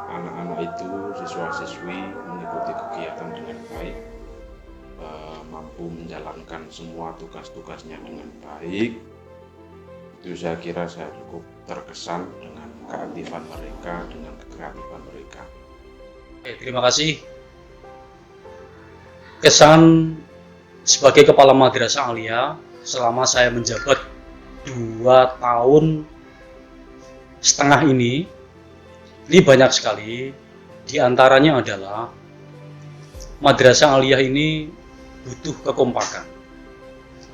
anak-anak itu, siswa-siswi mengikuti kegiatan dengan baik, mampu menjalankan semua tugas-tugasnya dengan baik. Itu saya kira saya cukup terkesan dengan keaktifan mereka, dengan kekreatifan mereka. Terima kasih. Kesan sebagai Kepala Madrasah Aliyah selama saya menjabat 2 tahun setengah ini banyak sekali. Di antaranya adalah Madrasah Aliyah ini butuh kekompakan.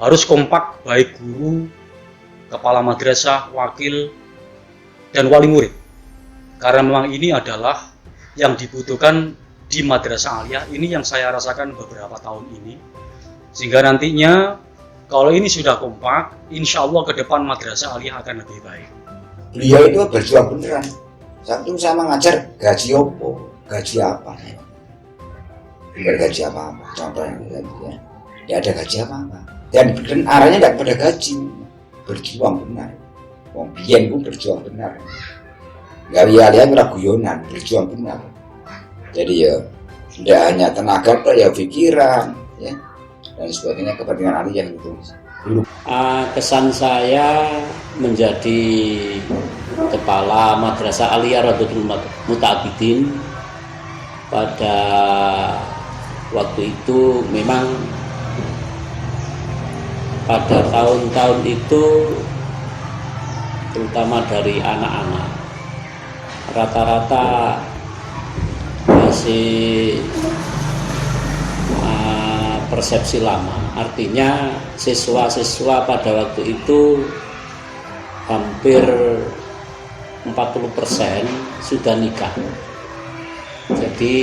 Harus kompak baik guru, kepala madrasah, wakil, dan wali murid. Karena memang ini adalah yang dibutuhkan di Madrasah Aliyah ini, yang saya rasakan beberapa tahun ini. Sehingga nantinya kalau ini sudah kompak, insya Allah ke depan Madrasah Aliyah akan lebih baik. Beliau itu berjuang beneran. Satu sama ngajar gaji opo, gaji apa? Bukan gaji apa-apa, contohnya ya. Ya ada gaji apa-apa. Dan arahnya tidak pada gaji, berjuang benar. Wong biyen ku berjuang benar. Gak lihat guyonan, berjuang benar. Jadi ya tidak hanya tenaga, ya pikiran, ya dan sebagainya, kepentingan Aliyah itu. Kesan saya menjadi Kepala Madrasah Aliyah Rodotul Muta'abidin pada waktu itu, memang pada tahun-tahun itu, terutama dari anak-anak, rata-rata masih persepsi lama. Artinya siswa-siswa pada waktu itu hampir 40% sudah nikah. Jadi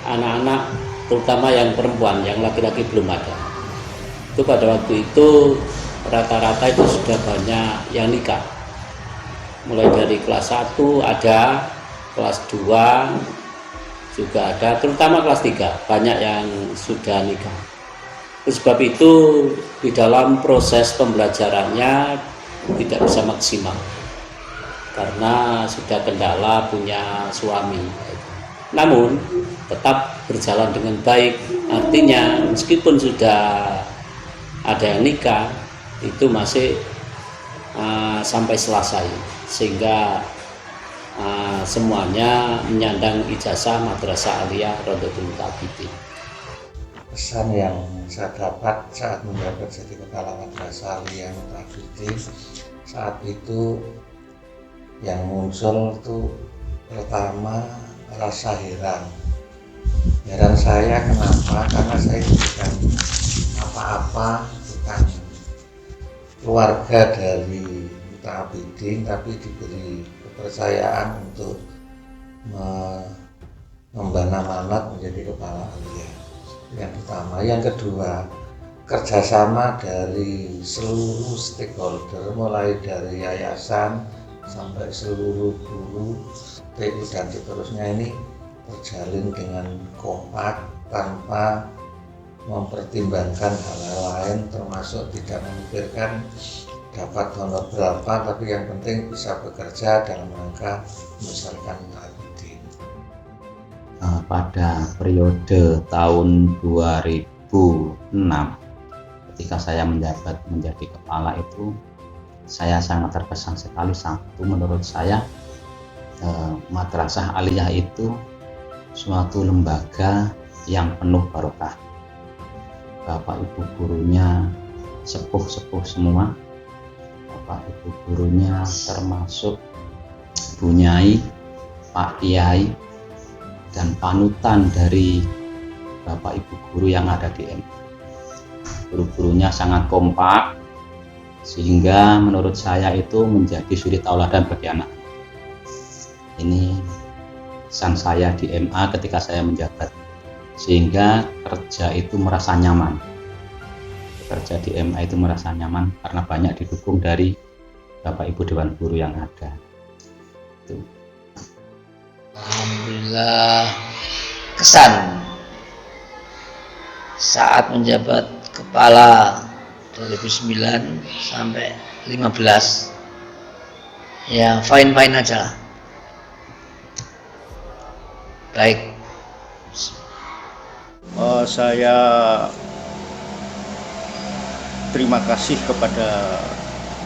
anak-anak, terutama yang perempuan, yang laki-laki belum ada. Itu pada waktu itu rata-rata itu sudah banyak yang nikah. Mulai dari kelas 1 ada, kelas 2 juga ada, terutama kelas 3 banyak yang sudah nikah. Oleh sebab itu di dalam proses pembelajarannya tidak bisa maksimal karena sudah kendala punya suami. Namun tetap berjalan dengan baik. Artinya meskipun sudah ada yang nikah, itu masih sampai selesai, sehingga semuanya menyandang ijazah Madrasah Aliyah Rodotul Muta'abidin. Pesan yang saya dapat saat menjabat jadi Kepala Madrasah Aliyah Muta'abidin, saat itu yang muncul itu pertama rasa heran. Heran saya kenapa? Karena saya bukan apa-apa, bukan keluarga dari Muta'abidin, tapi diberi kepercayaan untuk mengemban amanat menjadi Kepala Aliyah. Yang pertama. Yang kedua, kerjasama dari seluruh stakeholder, mulai dari yayasan sampai seluruh guru, TU dan seterusnya, ini terjalin dengan kompak tanpa mempertimbangkan hal-hal lain, termasuk tidak memikirkan dapat honor berapa, tapi yang penting bisa bekerja dalam rangka membesarkan Muta'abidin. Pada periode tahun 2006 ketika saya menjabat menjadi kepala itu, saya sangat terkesan sekali. Satu, menurut saya Madrasah Aliyah itu suatu lembaga yang penuh barokah. Bapak ibu gurunya sepuh-sepuh semua. Bapak ibu gurunya termasuk Bu Nyai, Pak Kiai, dan panutan dari Bapak ibu guru yang ada di MA. Guru-gurunya sangat kompak, sehingga menurut saya itu menjadi suri tauladan bagi anak. Ini pesan saya di MA ketika saya menjabat, sehingga kerja itu merasa nyaman. Kerja di MA itu merasa nyaman karena banyak didukung dari Bapak Ibu Dewan Guru yang ada. Itu. Alhamdulillah, kesan saat menjabat kepala 2009 sampai 15 ya fine-fine aja lah. Baik. Saya terima kasih kepada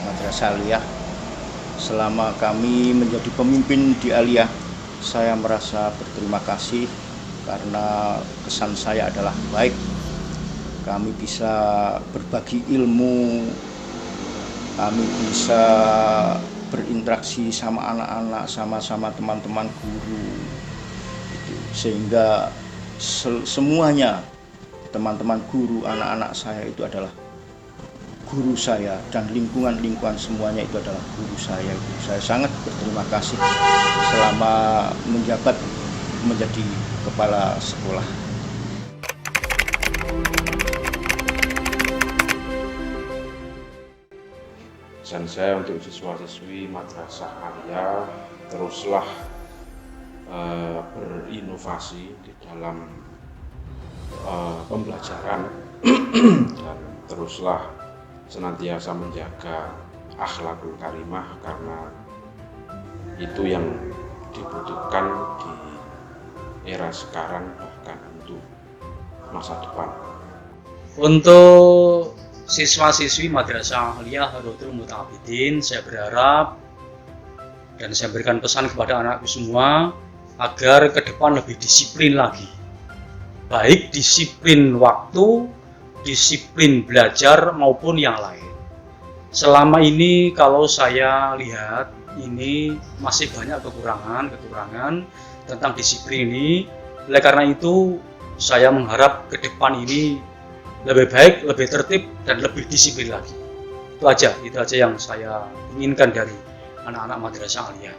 Madrasah Aliyah. Selama kami menjadi pemimpin di Aliyah, saya merasa berterima kasih karena kesan saya adalah baik. Kami bisa berbagi ilmu, kami bisa berinteraksi sama anak-anak, sama teman-teman guru, sehingga semuanya teman-teman guru, anak-anak saya itu adalah guru saya, dan lingkungan semuanya itu adalah guru saya. Saya sangat berterima kasih selama menjabat menjadi kepala sekolah. Pesan saya untuk siswa-siswi Madrasah Aliyah, teruslah berinovasi di dalam pembelajaran dan teruslah senantiasa menjaga akhlakul karimah, karena itu yang dibutuhkan di era sekarang, bahkan untuk masa depan. Untuk siswa-siswi Madrasah Aliyah Rodotul Muta'abidin, saya berharap dan saya berikan pesan kepada anakku semua agar ke depan lebih disiplin lagi, baik disiplin waktu, disiplin belajar maupun yang lain. Selama ini kalau saya lihat ini masih banyak kekurangan tentang disiplin ini. Oleh karena itu saya mengharap ke depan ini lebih baik, lebih tertib dan lebih disiplin lagi. Itu aja yang saya inginkan dari anak-anak Madrasah Aliyah.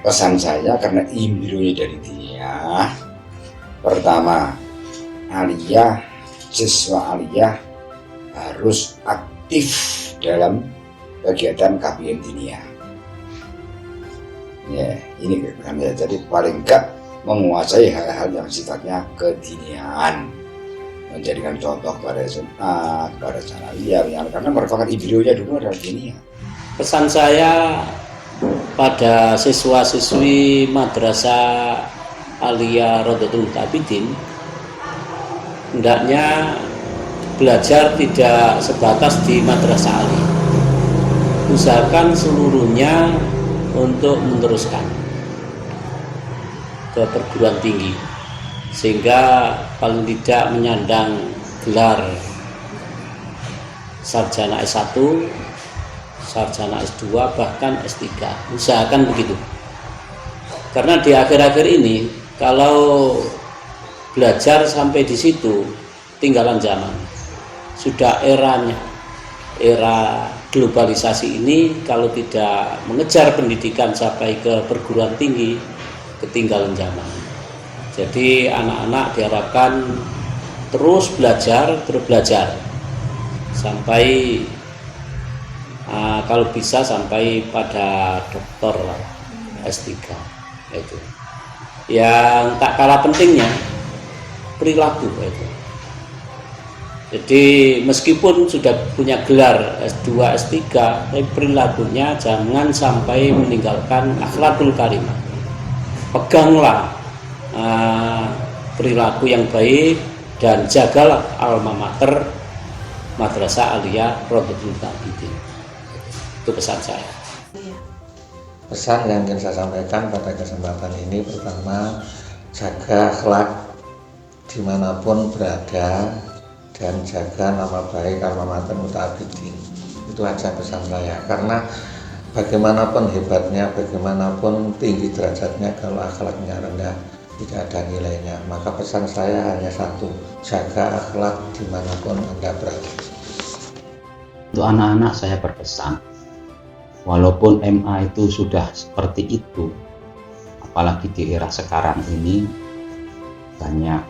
Pesan saya karena imbunya dari dia, pertama, Aliyah, siswa Aliyah harus aktif dalam kegiatan KBM Diniyah. Ya, ini kami jadi paling enggak menguasai hal-hal yang sifatnya kediniaan, menjadikan contoh kepada SMA, kepada Aliyah, karena merupakan imbunya dulu adalah diniyah. Pesan saya pada siswa-siswi Madrasah Aliyah Rodotul Muta'abidin, hendaknya belajar tidak sebatas di Madrasah Aliyah. Usahakan seluruhnya untuk meneruskan ke perguruan tinggi, sehingga paling tidak menyandang gelar sarjana S1, sarjana S2, bahkan S3. Usahakan begitu, karena di akhir-akhir ini kalau belajar sampai di situ tinggalan zaman. Sudah era globalisasi ini, kalau tidak mengejar pendidikan sampai ke perguruan tinggi, ketinggalan zaman. Jadi anak-anak diharapkan terus belajar sampai kalau bisa sampai pada doktor S3. Itu yang tak kalah pentingnya perilaku itu. Jadi meskipun sudah punya gelar S2, S3, tapi perilakunya jangan sampai meninggalkan akhlakul karimah. Peganglah perilaku yang baik dan jagalah alma mater Madrasah Aliyah Rodotul Muta'abidin. Itu pesan saya. Pesan yang ingin saya sampaikan pada kesempatan ini, pertama, jaga akhlak dimanapun berada dan jaga nama baik alma mater Muta'abidin. Itu aja pesan saya, karena bagaimanapun hebatnya, bagaimanapun tinggi derajatnya, kalau akhlaknya rendah, tidak ada nilainya. Maka pesan saya hanya satu, jaga akhlak dimanapun Anda berada. Untuk anak-anak saya berpesan, walaupun MA itu sudah seperti itu, apalagi di era sekarang ini banyak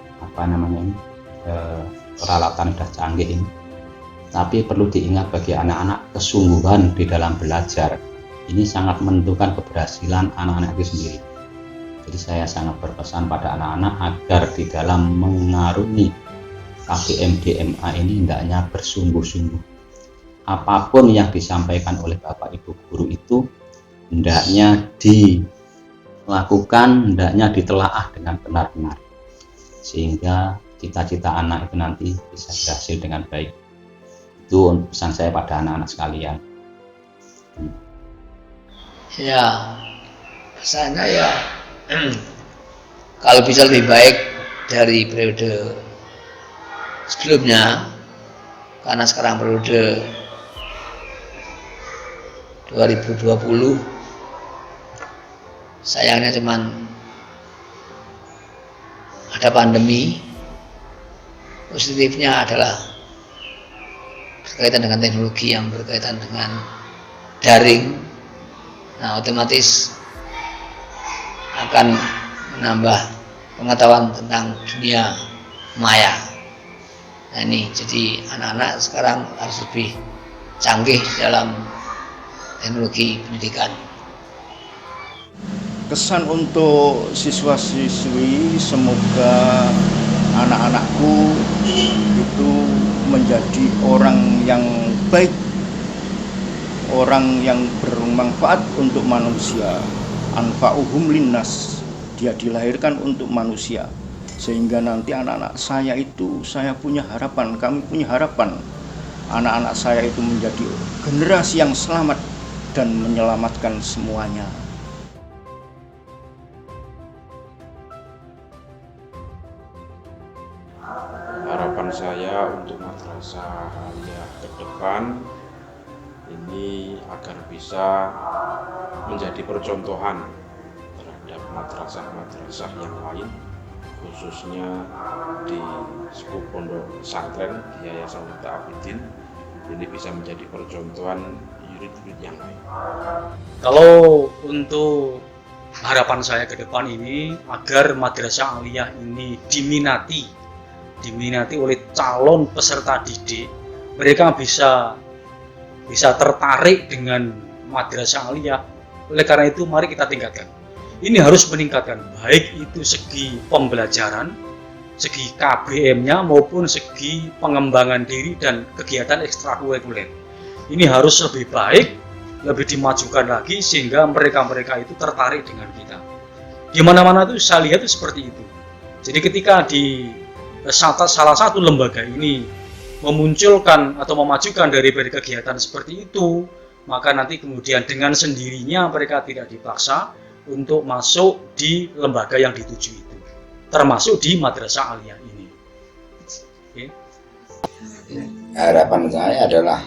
peralatan sudah canggih ini, tapi perlu diingat bagi anak-anak, kesungguhan di dalam belajar ini sangat menentukan keberhasilan anak-anak itu sendiri. Jadi saya sangat berpesan pada anak-anak agar di dalam mengarungi KBM DMA ini hendaknya bersungguh-sungguh. Apapun yang disampaikan oleh Bapak Ibu guru itu hendaknya lakukan hendaknya ditelaah dengan benar-benar, sehingga cita-cita anak itu nanti bisa berhasil dengan baik. Itu untuk pesan saya pada anak-anak sekalian. Ya, pesannya ya kalau bisa lebih baik dari periode sebelumnya, karena sekarang periode 2020 sayangnya cuman ada pandemi. Positifnya adalah berkaitan dengan teknologi yang berkaitan dengan daring. Nah, otomatis akan menambah pengetahuan tentang dunia maya. Nah ini, jadi anak-anak sekarang harus lebih canggih dalam teknologi pendidikan. Kesan untuk siswa-siswi, semoga anak-anakku itu menjadi orang yang baik, orang yang bermanfaat untuk manusia. Anfa'uhum linnas, dia dilahirkan untuk manusia, sehingga nanti anak-anak saya itu, saya punya harapan, kami punya harapan anak-anak saya itu menjadi generasi yang selamat dan menyelamatkan semuanya. Harapan saya untuk madrasah Aliyah ke depan ini agar bisa menjadi percontohan terhadap madrasah-madrasah yang lain, khususnya di Sepuh Pondok Pesantren di Yayasan Miftah Abidin. Ini bisa menjadi percontohan yurid-yurid yang lain. Kalau untuk harapan saya ke depan ini, agar madrasah aliyah ini diminati oleh calon peserta didik, mereka bisa tertarik dengan madrasah aliyah. Oleh karena itu, mari kita tingkatkan. Ini harus meningkatkan, baik itu segi pembelajaran, segi KBM-nya maupun segi pengembangan diri dan kegiatan ekstrakurikuler. Ini harus lebih baik, lebih dimajukan lagi, sehingga mereka itu tertarik dengan kita. Di mana-mana itu saya lihat itu seperti itu. Jadi ketika di salah satu lembaga ini memunculkan atau memajukan dari kegiatan seperti itu, maka nanti kemudian dengan sendirinya mereka tidak dipaksa untuk masuk di lembaga yang dituju itu, termasuk di madrasah aliyah ini. Oke. Harapan saya adalah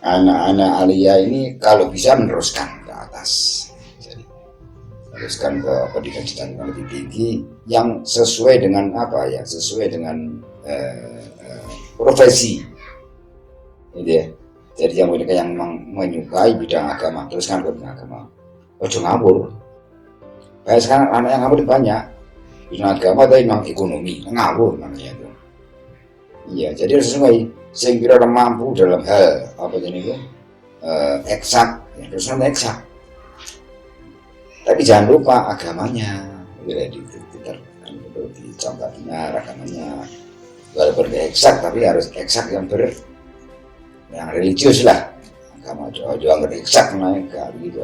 anak-anak aliyah ini kalau bisa meneruskan ke atas, jadi meneruskan ke pendidikan yang lebih tinggi yang sesuai dengan sesuai dengan profesi, gitu ya. Jadi yang mereka yang menyukai bidang agama teruskan ke bidang agama. Ojo ngawur. Kayak sekarang anak yang ngawur banyak, bidang agama tapi bidang ekonomi ngawur namanya itu. Iya, jadi harus sesuai. Sehingga orang mampu dalam hal eksak, terus eksak. Tapi jangan lupa agamanya, dicontoh benar agamanya. Walaupun eksak, tapi harus eksak yang religius lah. Agama jangan eksak naik gitu.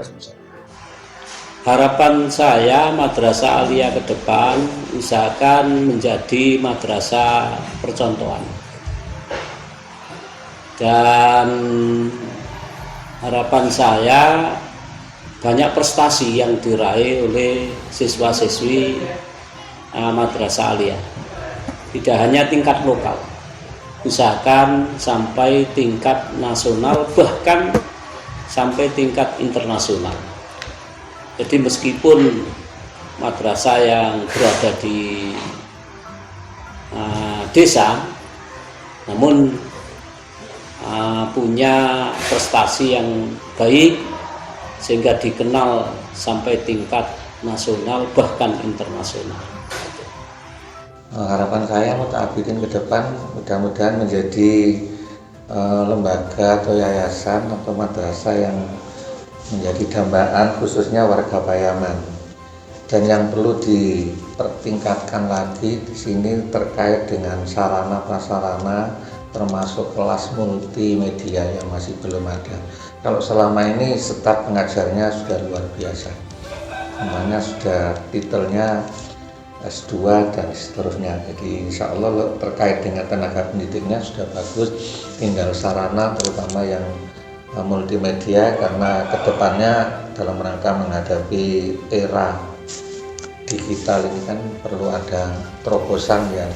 Harapan saya madrasah aliyah ke depan usahakan menjadi madrasah percontohan. Dan harapan saya banyak prestasi yang diraih oleh siswa-siswi madrasah aliyah. Tidak hanya tingkat lokal, usahakan sampai tingkat nasional, bahkan sampai tingkat internasional. Jadi meskipun madrasah yang berada di desa, namun punya prestasi yang baik sehingga dikenal sampai tingkat nasional bahkan internasional. Harapan saya Miftah Abidin ke depan mudah-mudahan menjadi lembaga atau yayasan atau madrasah yang menjadi dambaan khususnya warga Payaman. Dan yang perlu dipertingkatkan lagi di sini terkait dengan sarana prasarana termasuk kelas multimedia yang masih belum ada. Kalau selama ini staf pengajarnya sudah luar biasa, namanya sudah titelnya S2 dan seterusnya. Jadi insya Allah terkait dengan tenaga pendidiknya sudah bagus, tinggal sarana terutama yang multimedia, karena kedepannya dalam rangka menghadapi era digital ini kan perlu ada terobosan yang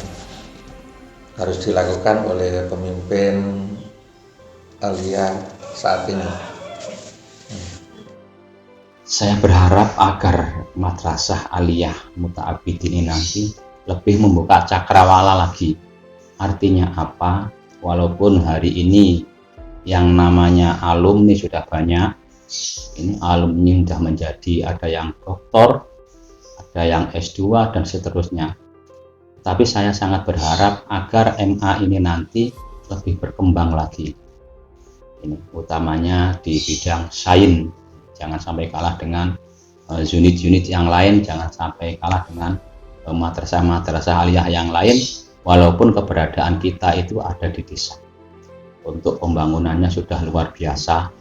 harus dilakukan oleh pemimpin Aliyah saat ini. Saya berharap agar Madrasah Aliyah Muta-Abidin ini nanti lebih membuka cakrawala lagi. Artinya apa? Walaupun hari ini yang namanya alumni sudah banyak, ini alumni sudah menjadi, ada yang doktor, ada yang S2 dan seterusnya. Tapi saya sangat berharap agar MA ini nanti lebih berkembang lagi. Ini utamanya di bidang sains, jangan sampai kalah dengan unit-unit yang lain, jangan sampai kalah dengan madrasah-madrasah aliyah yang lain, walaupun keberadaan kita itu ada di desa. Untuk pembangunannya sudah luar biasa,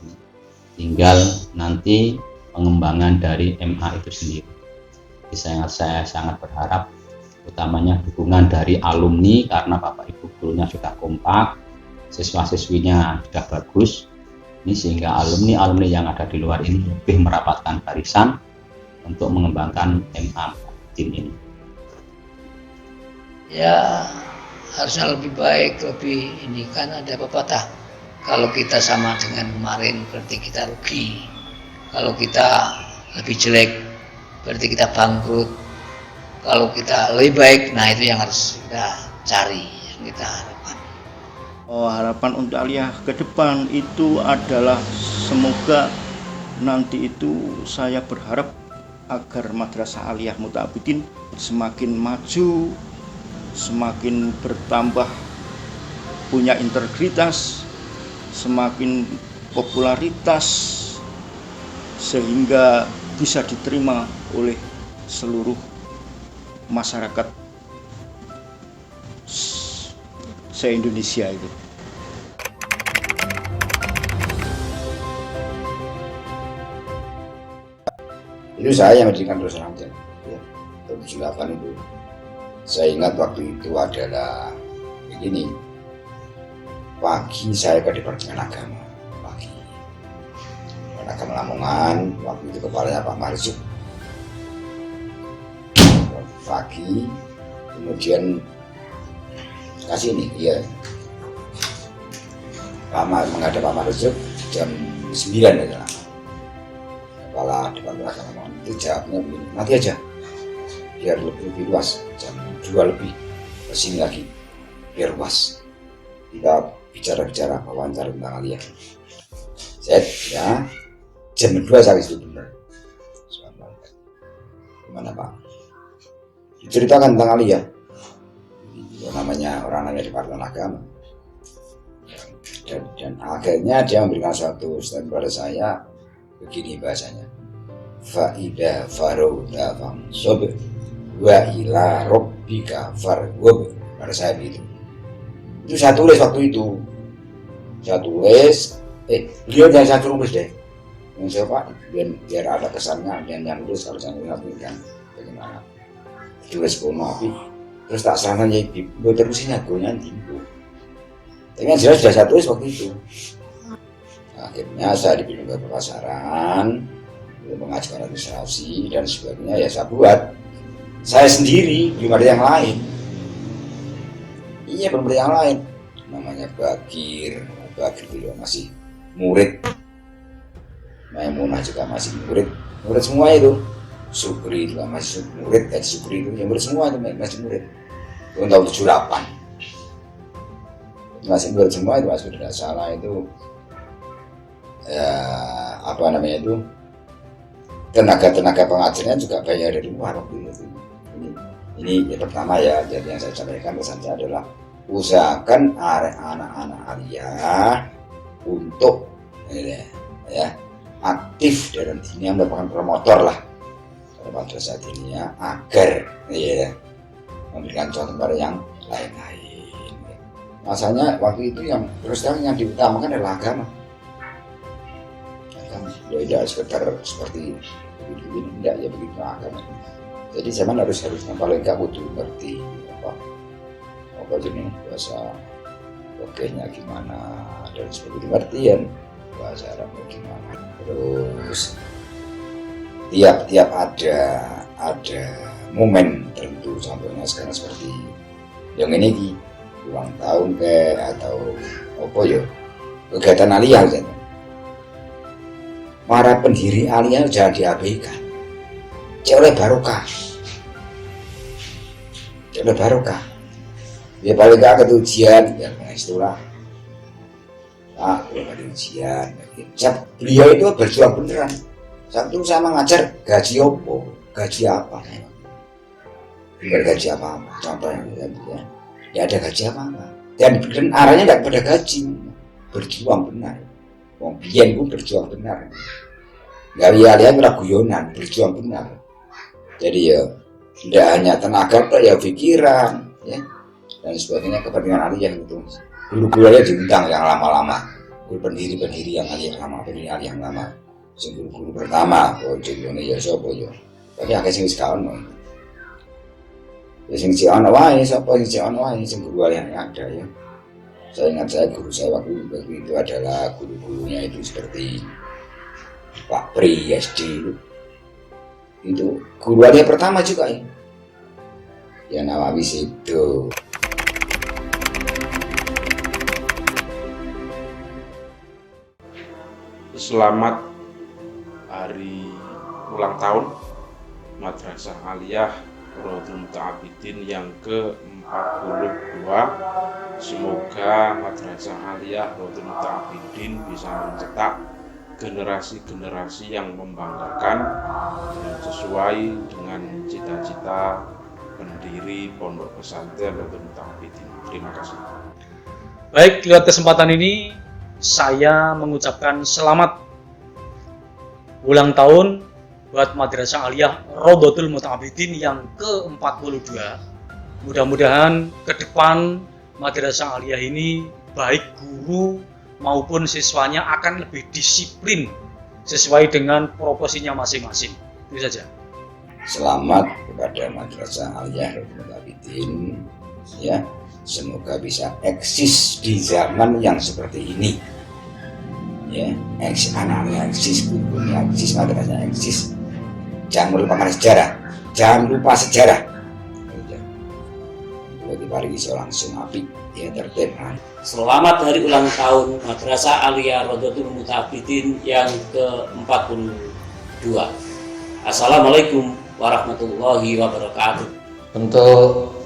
tinggal nanti pengembangan dari MA itu sendiri. Jadi saya sangat berharap utamanya dukungan dari alumni, karena Bapak Ibu gurunya sudah kompak, siswa-siswinya sudah bagus, ini sehingga alumni-alumni yang ada di luar ini lebih merapatkan barisan untuk mengembangkan MA Muta-Abidin ini. Ya harusnya lebih baik, lebih ini kan ada pepatah, kalau kita sama dengan kemarin berarti kita rugi, kalau kita lebih jelek berarti kita bangkrut, kalau kita lebih baik, nah itu yang harus kita cari, yang kita harapkan. Harapan untuk Aliyah ke depan itu adalah semoga nanti itu saya berharap agar Madrasah Aliyah Muta-Abidin semakin maju, semakin bertambah punya integritas, semakin popularitas, sehingga bisa diterima oleh seluruh masyarakat se-Indonesia itu. Itu saya yang mendirikan Terus Terang ya, tahun 78 itu. Saya ingat waktu itu adalah begini, pagi saya ke Departemen Agama, pagi Agama Lamongan, waktu itu kepalanya Pak Marzuki. Pagi, kemudian kasih ini, iya, menghadap Pak Marzuki jam 9 adalah kepala Departemen Agama itu jawabnya begini, nanti aja biar lebih luas, jam 2 lebih kesini lagi biar luas kita bicara wawancara tentang Aliyah. Saya ya jam 2 saya itu benar. Gimana Pak? Diceritakan tentang Aliyah. Orang namanya Departemen Agama. Dan akhirnya dia memberikan suatu statement kepada saya begini bahasanya, faida farouda famsob wa ila rabbika farghab. Pada saya begitu. Itu saya tulis waktu itu. Saya tulis, beliau yang saya tulis deh. Yang saya Pak, biar ada kesannya, yang tulis kalau saya mengaplikan bagaimana. Tulis kono api, terus tak serahkan jadi gue terusin aku nanti. Tapi yang jelas sudah saya tulis waktu itu. Akhirnya saya dipilih ke pasaran, mengajukan administrasi dan sebagainya, ya saya buat. Saya sendiri, belum ada yang lain. Iya, belum ada yang lain. Namanya Bakir beliau masih murid. Maimunah juga masih murid semua itu. Sukri juga masih murid, Sukri itu yang murid semua itu masih murid. Tahun 78. Masih murid semua itu, masih tidak salah itu. Tenaga pengajarnya juga banyak dari luar waktu itu. Ini yang pertama ya, jadi yang saya sampaikan pesan saya adalah usahakan anak-anak Aliyah untuk ya aktif dalam dunia, merupakan promotor lah pada saat ini ya, agar ya memberikan contoh kepada yang lain-lain. Masanya waktu itu yang terus terang yang diutamakan adalah agama. Ya tidak sekedar seperti begini, tidak ya begitu akan. Jadi zaman harusnya paling nggak butuh ngerti apa jenis bahasa oke-nya gimana dan seperti pengertian bahasa Arabnya gimana. Terus tiap ada momen tertentu, contohnya sekarang seperti yang ini ulang tahun atau apa ya kegiatan aliyah gitu. Para pendiri aliyah jangan diabaikan. Oleh barokah. Ya paling gak ada ujian, ya itulah. Pak, ada ujian. Beliau itu berjuang beneran. Satu sama ngajar gaji apa? Bergaji apa? Contohnya ya. Ya ada gaji apa? Dan arahnya nggak pada gaji, berjuang benar. Wong biyen ku berjuang benar. Gak lihat guyonan, berjuang benar. Jadi ya tidak hanya tenaga, ya pikiran, ya dan sebagainya, kepentingan aliyah itu. Guru-guru aja diundang yang lama-lama, guru pendiri yang aliyah lama, pendiri aliyah yang lama. Guru pertama, ini ya siapa ya. Tapi agak sing sekarang, ya sing cian wae, siapa sing cian wae, sing guru aliyah yang ada ya. Saya ingat guru saya waktu itu adalah guru-gurunya itu seperti Pak Pri SD itu guru aliyah pertama juga ya Nawawi itu. Selamat hari ulang tahun Madrasah Aliyah Rohtul Muta'abidin yang ke-42. Semoga Madrasah Aliyah Rohtul Muta'abidin bisa mencetak generasi-generasi yang membanggakan dan sesuai dengan cita-cita pendiri Pondok Pesantren Rohtul Muta'abidin. Terima kasih. Baik, lewat kesempatan ini saya mengucapkan selamat ulang tahun buat Madrasah Aliyah Rohtul Muta'abidin yang ke-42. Mudah-mudahan ke depan Madrasah Aliyah ini baik guru maupun siswanya akan lebih disiplin sesuai dengan proporsinya masing-masing. Itu saja. Selamat kepada Madrasah Aliyah Rohtul Muta'abidin, ya. Semoga bisa eksis di zaman yang seperti ini. Ya, anak-anak eksis, gurunya eksis, madrasahnya eksis. Jangan melupakan sejarah. Jangan lupa sejarah. Bagi pari iso langsung api, ya tertib. Selamat hari ulang tahun Madrasah Aliyah Rohtul Muta'abidin yang ke-42. Assalamualaikum warahmatullahi wabarakatuh. Untuk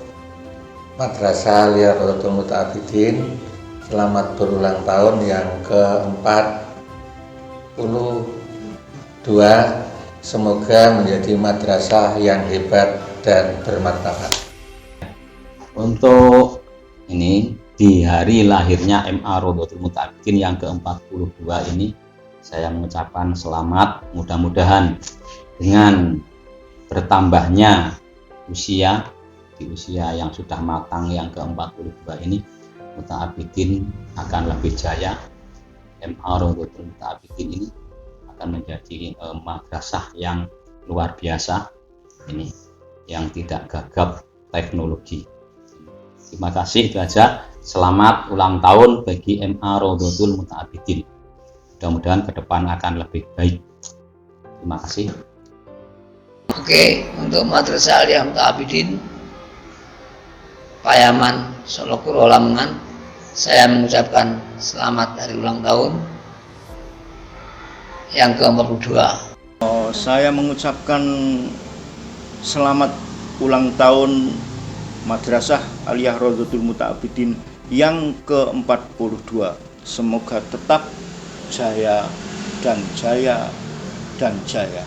Madrasah Aliyah Rohtul Muta'abidin, selamat berulang tahun yang ke-42. Semoga menjadi madrasah yang hebat dan bermartabat. Untuk ini di hari lahirnya MA Rohtul Muta'abidin yang ke-42 ini, saya mengucapkan selamat. Mudah-mudahan dengan bertambahnya usia di usia yang sudah matang yang ke-42 ini, Muta'abidin akan lebih jaya. MA Rohtul Muta'abidin ini akan menjadi madrasah yang luar biasa ini, yang tidak gagap teknologi. Terima kasih, itu aja. Selamat ulang tahun bagi MA Rohtul Muta'abidin. Mudah-mudahan ke depan akan lebih baik. Terima kasih. Oke, untuk Madrasah Aliyah Muta'abidin Payaman Solo Kuro Lamongan, saya mengucapkan selamat hari ulang tahun yang ke-42. Saya mengucapkan selamat ulang tahun Madrasah Aliyah Rohtul Muta'abidin yang ke-42. Semoga tetap jaya dan jaya dan jaya.